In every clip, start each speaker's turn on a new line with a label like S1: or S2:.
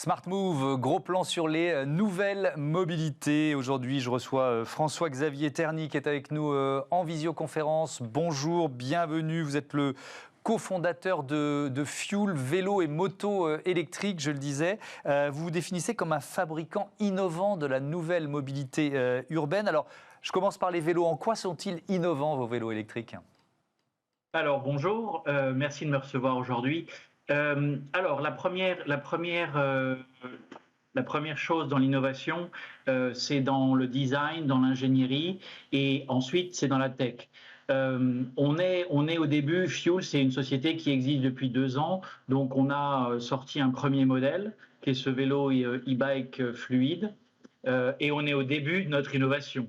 S1: Smart Move, gros plan sur les nouvelles mobilités. Aujourd'hui, je reçois François-Xavier Terny qui est avec nous en visioconférence. Bonjour, bienvenue. Vous êtes le cofondateur de Fuel, vélo et moto électrique, je le disais. Vous vous définissez comme un fabricant innovant de la nouvelle mobilité urbaine. Alors, je commence par les vélos. En quoi sont-ils innovants, vos vélos électriques ?
S2: Alors bonjour, merci de me recevoir aujourd'hui. Alors la première chose dans l'innovation, c'est dans le design, dans l'ingénierie, et ensuite c'est dans la tech. On est au début. Fuel, c'est une société qui existe depuis 2 ans, donc on a sorti un premier modèle qui est ce vélo e-bike fluide, et on est au début de notre innovation.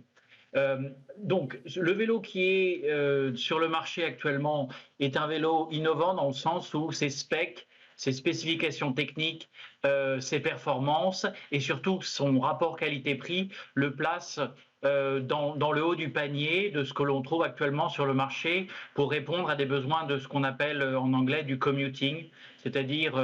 S2: Donc, le vélo qui est sur le marché actuellement est un vélo innovant dans le sens où ses specs, ses spécifications techniques, ses performances et surtout son rapport qualité-prix le place dans le haut du panier de ce que l'on trouve actuellement sur le marché pour répondre à des besoins de ce qu'on appelle en anglais du commuting, c'est-à-dire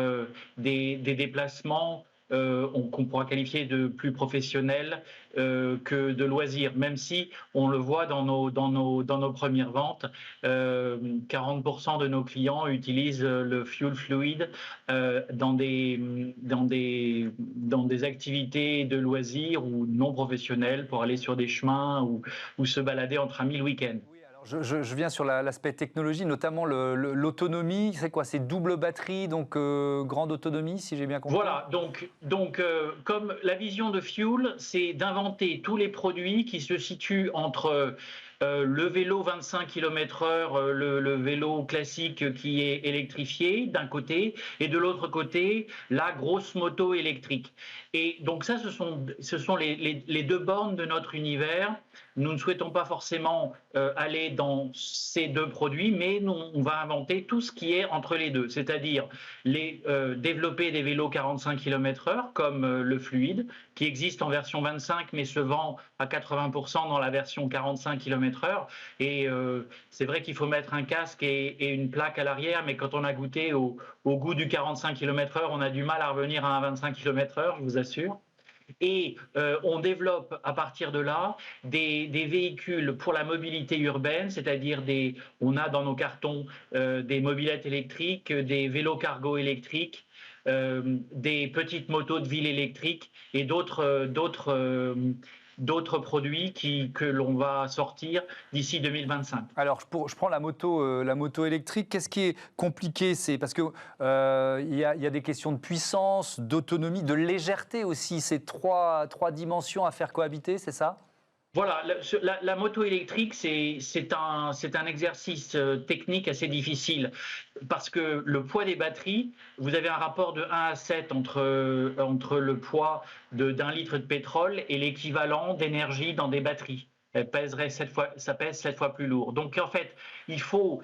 S2: des déplacements qu'on pourra qualifier de plus professionnels que de loisirs, même si on le voit dans nos premières ventes, 40% de nos clients utilisent le fuel fluide dans des activités de loisirs ou non professionnelles pour aller sur des chemins ou se balader entre amis le week-end.
S1: Je viens sur l'aspect technologie, notamment l'autonomie. C'est quoi? C'est double batterie, donc grande autonomie, si j'ai bien compris.
S2: Voilà, donc comme la vision de Fuel, c'est d'inventer tous les produits qui se situent entre le vélo 25 km/h, le vélo classique qui est électrifié d'un côté, et de l'autre côté, la grosse moto électrique. Et donc ça, ce sont les deux bornes de notre univers. Nous ne souhaitons pas forcément aller dans ces deux produits, mais on va inventer tout ce qui est entre les deux, c'est-à-dire développer des vélos 45 km/h comme le fluide, qui existe en version 25 mais se vend à 80% dans la version 45 km/h. Et c'est vrai qu'il faut mettre un casque et une plaque à l'arrière, mais quand on a goûté au goût du 45 km/h, on a du mal à revenir à un 25 km/h, je vous assure. Et on développe à partir de là des véhicules pour la mobilité urbaine, c'est-à-dire on a dans nos cartons des mobylettes électriques, des vélos cargo électriques, des petites motos de ville électriques et d'autres produits que l'on va sortir d'ici 2025.
S1: Alors, je prends la moto électrique. Qu'est-ce qui est compliqué? C'est parce que il y a des questions de puissance, d'autonomie, de légèreté aussi. C'est trois dimensions à faire cohabiter, c'est ça?
S2: Voilà, la moto électrique, c'est un exercice technique assez difficile parce que le poids des batteries, vous avez un rapport de 1 à 7 entre le poids d'un litre de pétrole et l'équivalent d'énergie dans des batteries. Ça pèse 7 fois plus lourd. Donc en fait, il faut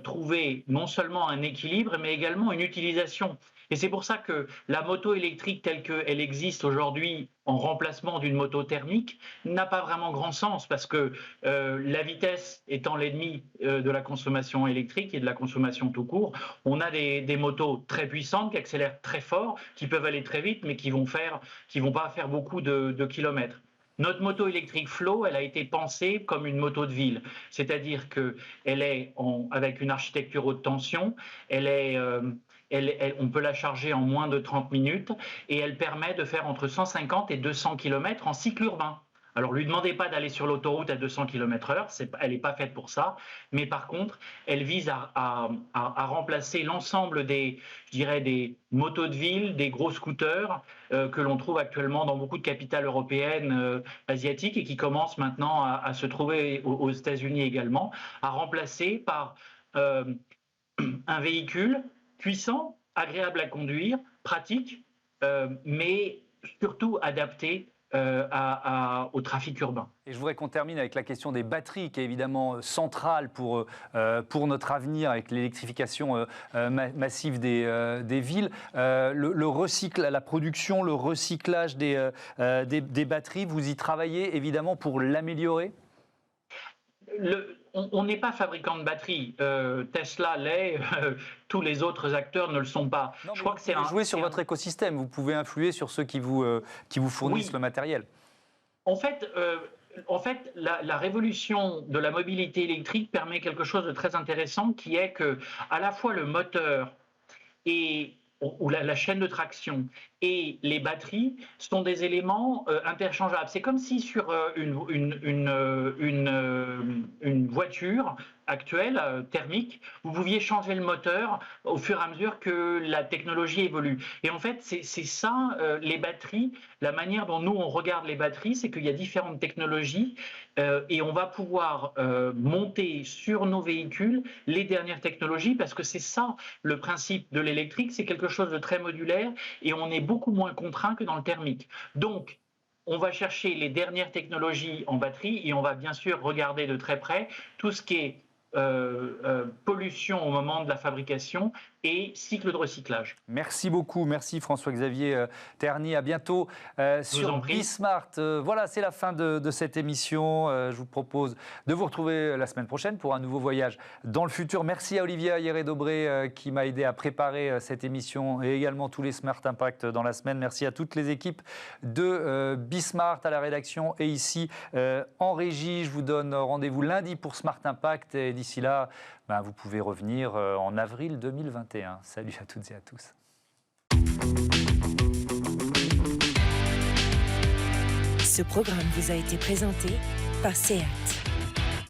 S2: trouver non seulement un équilibre, mais également une utilisation. Et c'est pour ça que la moto électrique telle qu'elle existe aujourd'hui en remplacement d'une moto thermique n'a pas vraiment grand sens parce que la vitesse étant l'ennemi de la consommation électrique et de la consommation tout court, on a des motos très puissantes qui accélèrent très fort, qui peuvent aller très vite, mais qui vont pas faire beaucoup de kilomètres. Notre moto électrique Flow, elle a été pensée comme une moto de ville, c'est-à-dire qu'elle est avec une architecture haute tension, on peut la charger en moins de 30 minutes et elle permet de faire entre 150 et 200 km en cycle urbain. Alors, lui demandez pas d'aller sur l'autoroute à 200 km/h, elle n'est pas faite pour ça, mais par contre, elle vise à remplacer l'ensemble des motos de ville, des gros scooters que l'on trouve actuellement dans beaucoup de capitales européennes, asiatiques et qui commencent maintenant à se trouver aux États-Unis également, à remplacer par un véhicule puissant, agréable à conduire, pratique, mais surtout adapté au trafic urbain.
S1: Et je voudrais qu'on termine avec la question des batteries, qui est évidemment centrale pour notre avenir avec l'électrification massive des villes. La production, le recyclage des batteries, vous y travaillez évidemment pour l'améliorer?
S2: on n'est pas fabricant de batteries. Tesla l'est, tous les autres acteurs ne le sont pas.
S1: Non,
S2: je crois que c'est
S1: jouer sur votre écosystème, vous pouvez influer sur ceux qui vous fournissent le matériel.
S2: En fait, la révolution de la mobilité électrique permet quelque chose de très intéressant, qui est que à la fois le moteur ou la chaîne de traction et les batteries sont des éléments interchangeables. C'est comme si sur une voiture actuelle, thermique, vous pouviez changer le moteur au fur et à mesure que la technologie évolue. Et en fait, c'est ça, les batteries, la manière dont nous, on regarde les batteries, c'est qu'il y a différentes technologies et on va pouvoir monter sur nos véhicules les dernières technologies, parce que c'est ça le principe de l'électrique, c'est quelque chose de très modulaire et on est beaucoup moins contraint que dans le thermique. Donc, on va chercher les dernières technologies en batterie et on va bien sûr regarder de très près tout ce qui est pollution au moment de la fabrication et cycle de recyclage.
S1: Merci beaucoup, merci François-Xavier Terny, à bientôt sur Bismart. Voilà, c'est la fin de cette émission. Je vous propose de vous retrouver la semaine prochaine pour un nouveau voyage dans le futur. Merci à Olivier Ayeré-Dobré qui m'a aidé à préparer cette émission et également tous les Smart Impact dans la semaine. Merci à toutes les équipes de Bismart, à la rédaction et ici en régie. Je vous donne rendez-vous lundi pour Smart Impact et d'ici là, vous pouvez revenir en avril 2021. Salut à toutes et à tous.
S3: Ce programme vous a été présenté par SEAT.